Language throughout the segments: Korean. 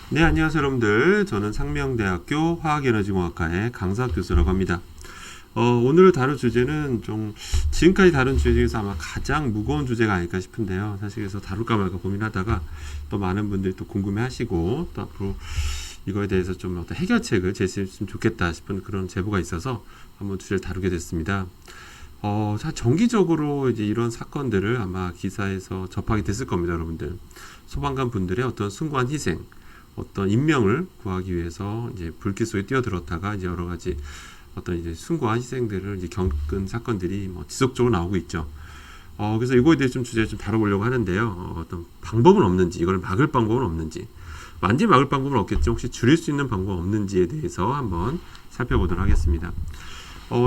네, 안녕하세요, 여러분들. 저는 상명대학교 화학에너지공학과의 강사 교수라고 합니다. 오늘 다룰 주제는 좀 지금까지 다룬 주제 중에서 아마 가장 무거운 주제가 아닐까 싶은데요. 사실 그래서 다룰까 말까 고민하다가 또 많은 분들이 또 궁금해하시고 또 앞으로 이거에 대해서 좀 어떤 해결책을 제시했으면 좋겠다 싶은 그런 제보가 있어서 한번 주제를 다루게 됐습니다. 정기적으로 이제 이런 사건들을 아마 기사에서 접하게 됐을 겁니다, 여러분들. 소방관 분들의 어떤 숭고한 희생, 어떤 인명을 구하기 위해서 이제 불길 속에 뛰어들었다가 이제 여러 가지 어떤 이제 숭고한 희생들을 이제 겪은 사건들이 뭐 지속적으로 나오고 있죠. 그래서 이거에 대해 좀 주제를 좀 다뤄보려고 하는데요. 어떤 방법은 없는지, 이걸 막을 방법은 없는지, 완전히 막을 방법은 없겠죠. 혹시 줄일 수 있는 방법은 없는지에 대해서 한번 살펴보도록 하겠습니다.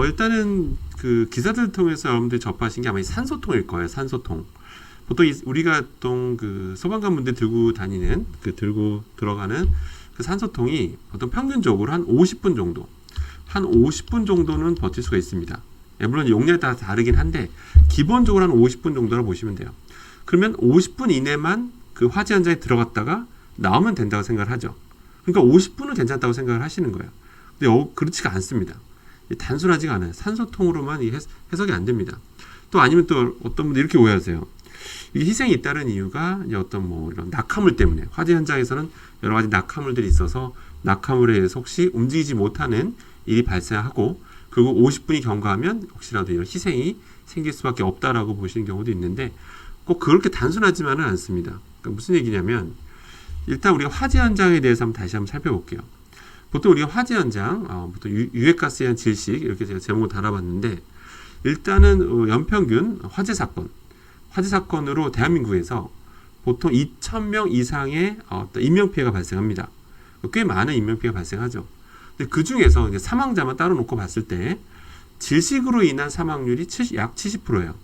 일단은 그 기사들을 통해서 여러분들이 접하신 게 아마 이 산소통일 거예요. 산소통. 보통 우리가 보통 그 소방관 분들 들고 다니는 들고 들어가는 그 산소통이 보통 평균적으로 한 50분 정도, 한 50분 정도는 버틸 수가 있습니다. 물론 용량에 따라 다르긴 한데 기본적으로 한 50분 정도라고 보시면 돼요. 그러면 50분 이내만 그 화재 현장에 들어갔다가 나오면 된다고 생각을 하죠. 그러니까 50분은 괜찮다고 생각을 하시는 거예요. 근데 그렇지가 않습니다. 단순하지가 않아요. 산소통으로만 해석이 안 됩니다. 또 아니면 또 어떤 분들 이렇게 오해하세요. 이게 희생이 잇따른 이유가 이제 어떤 뭐 이런 낙하물 때문에, 화재 현장에서는 여러 가지 낙하물들이 있어서 낙하물에 의해서 혹시 움직이지 못하는 일이 발생하고, 그리고 50분이 경과하면 혹시라도 이런 희생이 생길 수밖에 없다라고 보시는 경우도 있는데, 꼭 그렇게 단순하지만은 않습니다. 그러니까 무슨 얘기냐면, 일단 우리가 화재 현장에 대해서 다시 한번 살펴볼게요. 보통 우리가 화재 현장, 보통 유해가스에 의한 질식, 이렇게 제가 제목을 달아봤는데, 일단은 연평균 화재 사건으로 대한민국에서 보통 2,000명 이상의 어떤 인명피해가 발생합니다. 꽤 많은 인명피해가 발생하죠. 근데 그 중에서 이제 사망자만 따로 놓고 봤을 때 질식으로 인한 사망률이 약 70%예요.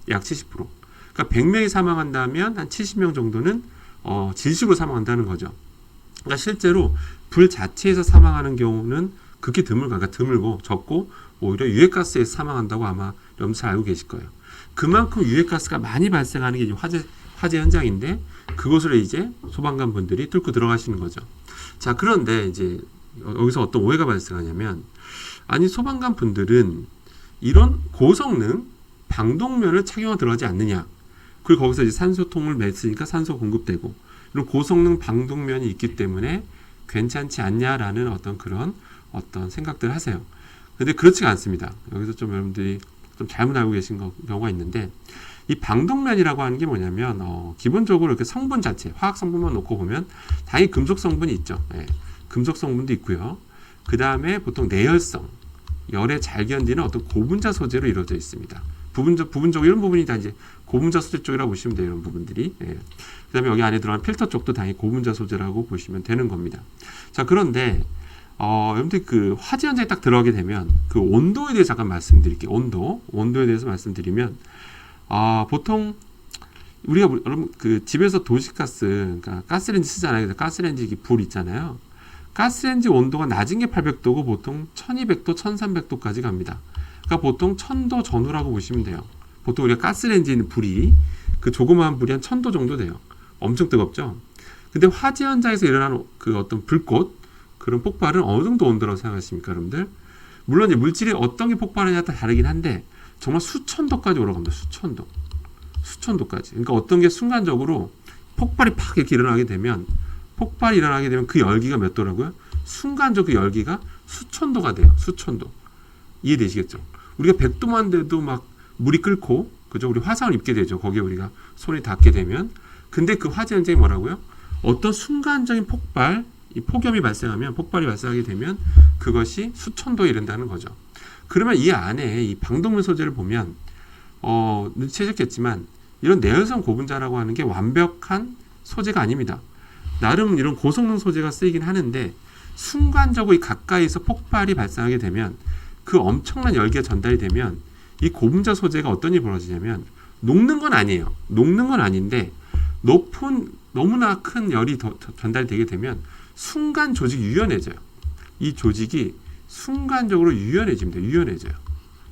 약 70%. 그러니까 100명이 사망한다면 한 70명 정도는 질식으로 사망한다는 거죠. 그러니까 실제로 불 자체에서 사망하는 경우는 극히 그러니까 드물고 적고, 오히려 유해가스에서 사망한다고 아마 여러분 잘 알고 계실 거예요. 그만큼 유해가스가 많이 발생하는 게 화재 현장인데, 그곳을 이제 소방관 분들이 뚫고 들어가시는 거죠. 자, 그런데 이제 여기서 어떤 오해가 발생하냐면, 아니 소방관 분들은 이런 고성능 방독면을 착용하고 들어가지 않느냐, 그리고 거기서 이제 산소통을 맸으니까 산소 공급되고 이런 고성능 방독면이 있기 때문에 괜찮지 않냐라는 어떤 그런 어떤 생각들을 하세요. 근데 그렇지가 않습니다. 여기서 좀 여러분들이 좀 잘못 알고 계신 경우가 있는데, 이 방독면이라고 하는 게 뭐냐면 기본적으로 이렇게 성분 자체, 화학 성분만 놓고 보면 당연히 금속 성분이 있죠. 금속 성분도 있고요. 그 다음에 보통 내열성, 열에 잘 견디는 어떤 고분자 소재로 이루어져 있습니다. 부분적으로 이런 부분이 다 이제 고분자 소재 쪽이라고 보시면 돼요. 이런 부분들이. 그 다음에 여기 안에 들어간 필터 쪽도 당연히 고분자 소재라고 보시면 되는 겁니다. 자, 그런데 여러분들 그 화재 현장에 딱 들어가게 되면 그 온도에 대해서 잠깐 말씀드릴게요. 온도에 대해서 말씀드리면, 보통 우리가 여러분 그 집에서 도시가스, 그러니까 가스레인지 쓰잖아요. 그래서 가스레인지 불 있잖아요. 가스레인지 온도가 낮은 게 800도고 보통 1200도, 1300도까지 갑니다. 그러니까 보통 1000도 전후라고 보시면 돼요. 보통 우리가 가스레인지에 있는 불이, 그 조그마한 불이 한 1000도 정도 돼요. 엄청 뜨겁죠. 근데 화재 현장에서 일어나는 그 어떤 불꽃, 그런 폭발은 어느 정도 온도라고 생각하십니까, 여러분들? 물론 이제 물질이 어떤 게 폭발하냐에 따라 다르긴 한데 정말 수천 도까지 올라갑니다. 수천 도까지. 그러니까 어떤 게 순간적으로 폭발이 팍 이렇게 일어나게 되면 그 열기가 몇 도라고요? 순간적으로 그 열기가 수천 도가 돼요. 수천 도. 이해되시겠죠? 우리가 100도만 돼도 막 물이 끓고, 그죠? 우리 화상을 입게 되죠. 거기에 우리가 손이 닿게 되면. 근데 그 화재 현장이 뭐라고요? 어떤 순간적인 폭발이 발생하게 되면 그것이 수천 도에 이른다는 거죠. 그러면 이 안에 이 방독면 소재를 보면 눈치채셨겠지만 이런 내열성 고분자라고 하는 게 완벽한 소재가 아닙니다. 나름 이런 고성능 소재가 쓰이긴 하는데, 순간적으로 가까이서 폭발이 발생하게 되면 그 엄청난 열기가 전달이 되면 이 고분자 소재가 어떤 일이 벌어지냐면, 녹는 건 아닌데 너무나 큰 열이 전달이 되게 되면 순간 조직이 유연해져요. 이 조직이 순간적으로 유연해져요.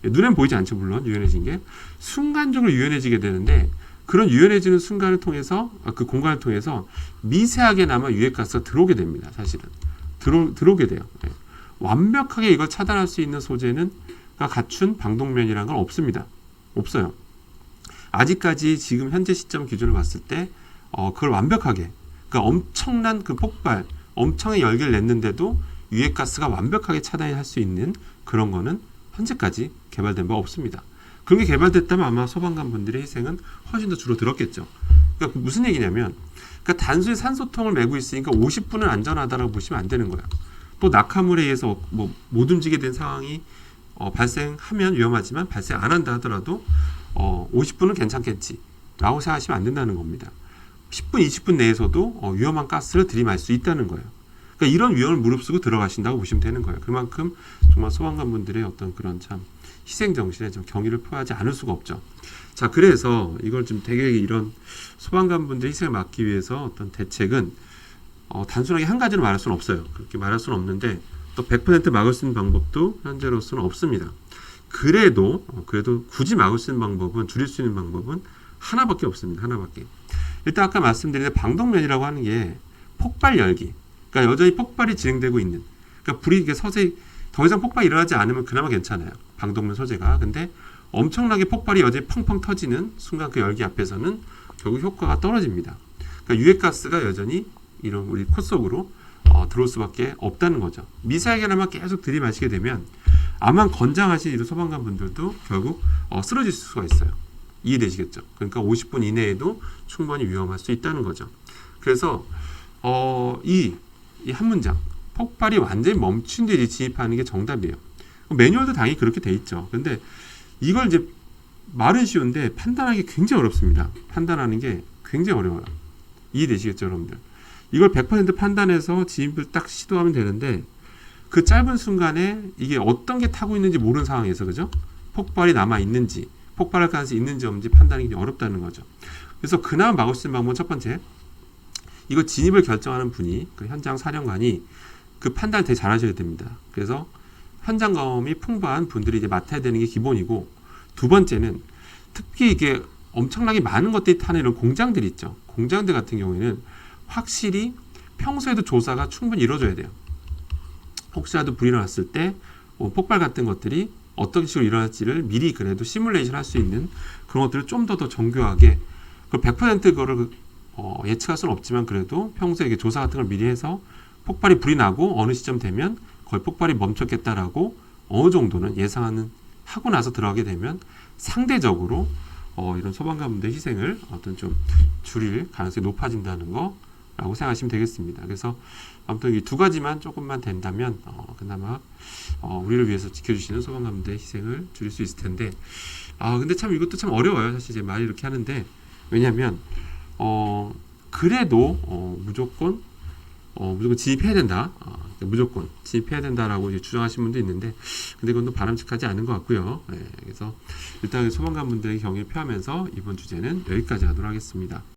눈엔 보이지 않죠, 물론 유연해진 게. 순간적으로 유연해지게 되는데, 그런 유연해지는 순간을 통해서 그 공간을 통해서 미세하게나마 유해가스가 들어오게 됩니다. 사실은 들어오게 돼요. 예. 완벽하게 이걸 차단할 수 있는 소재는 갖춘 방독면이라는 건 없습니다. 없어요. 아직까지 지금 현재 시점 기준을 봤을 때 그걸 완벽하게, 그러니까 엄청난 그 폭발, 엄청난 열기를 냈는데도 유해가스가 완벽하게 차단할 수 있는 그런 거는 현재까지 개발된 바 없습니다. 그런 게 개발됐다면 아마 소방관 분들의 희생은 훨씬 더 줄어들었겠죠. 그러니까 무슨 얘기냐면, 그러니까 단순히 산소통을 메고 있으니까 50분은 안전하다라고 보시면 안 되는 거예요. 또 낙하물에 의해서 못 움직이게 된 상황이 발생하면 위험하지만 발생 안 한다 하더라도 50분은 괜찮겠지라고 생각하시면 안 된다는 겁니다. 10분, 20분 내에서도 위험한 가스를 들이마실 수 있다는 거예요. 그러니까 이런 위험을 무릅쓰고 들어가신다고 보시면 되는 거예요. 그만큼 정말 소방관분들의 어떤 그런 참 희생 정신에 좀 경의를 표하지 않을 수가 없죠. 자, 그래서 이걸 좀 되게 이런 소방관분들의 희생을 막기 위해서 어떤 대책은 단순하게 한 가지로 말할 수는 없어요. 그렇게 말할 수는 없는데 또 100% 막을 수 있는 방법도 현재로서는 없습니다. 그래도 굳이 막을 수 있는 방법은, 줄일 수 있는 방법은 하나밖에 없습니다. 하나밖에. 일단 아까 말씀드린 방독면이라고 하는 게 폭발 열기, 그러니까 여전히 폭발이 진행되고 있는, 그러니까 불이 이게 서서히 더 이상 폭발이 일어나지 않으면 그나마 괜찮아요. 방독면 소재가. 근데 엄청나게 폭발이 여전히 펑펑 터지는 순간 그 열기 앞에서는 결국 효과가 떨어집니다. 그러니까 유해가스가 여전히 이런 우리 코 속으로 들어올 수밖에 없다는 거죠. 미세하게나마 계속 들이마시게 되면 암만 건장하신 이런 소방관 분들도 결국 쓰러질 수가 있어요. 이해되시겠죠? 그러니까 50분 이내에도 충분히 위험할 수 있다는 거죠. 그래서 이 한 문장, 폭발이 완전히 멈춘 뒤에 진입하는 게 정답이에요. 매뉴얼도 당연히 그렇게 돼 있죠. 근데 이걸 이제 말은 쉬운데 판단하기 굉장히 어렵습니다. 판단하는 게 굉장히 어려워요. 이해되시겠죠, 여러분들? 이걸 100% 판단해서 진입을 딱 시도하면 되는데 그 짧은 순간에 이게 어떤 게 타고 있는지 모르는 상황에서, 그죠? 폭발이 남아 있는지, 폭발할 가능성이 있는지 없는지 판단하기 어렵다는 거죠. 그래서 그나마 막을 수 있는 방법은 첫 번째, 이거 진입을 결정하는 분이, 그 현장 사령관이 그 판단을 되게 잘 하셔야 됩니다. 그래서 현장 경험이 풍부한 분들이 이제 맡아야 되는 게 기본이고, 두 번째는 특히 이게 엄청나게 많은 것들이 타는 이런 공장들이 있죠. 공장들 같은 경우에는 확실히 평소에도 조사가 충분히 이루어져야 돼요. 혹시라도 불이 일어났을 때 폭발 같은 것들이 어떤 식으로 일어날지를 미리 그래도 시뮬레이션 할 수 있는 그런 것들을 좀 더 정교하게, 그걸 100% 그거를 예측할 수는 없지만 그래도 평소에 조사 같은 걸 미리 해서 폭발이 불이 나고 어느 시점 되면 거의 폭발이 멈췄겠다라고 어느 정도는 예상하는 하고 나서 들어가게 되면 상대적으로 이런 소방관분들의 희생을 어떤 좀 줄일 가능성이 높아진다는 거라고 생각하시면 되겠습니다. 그래서 아무튼 이 두 가지만 조금만 된다면 그나마 우리를 위해서 지켜주시는 소방관분들의 희생을 줄일 수 있을 텐데, 근데 참 이것도 참 어려워요. 사실 제 말이 이렇게 하는데, 왜냐하면 그래도 무조건 진입해야 된다. 무조건 진입해야 된다라고 이제 주장하시는 분도 있는데, 근데 그건 또 바람직하지 않은 것 같고요. 그래서 일단 소방관분들의 경의를 표하면서 이번 주제는 여기까지 하도록 하겠습니다.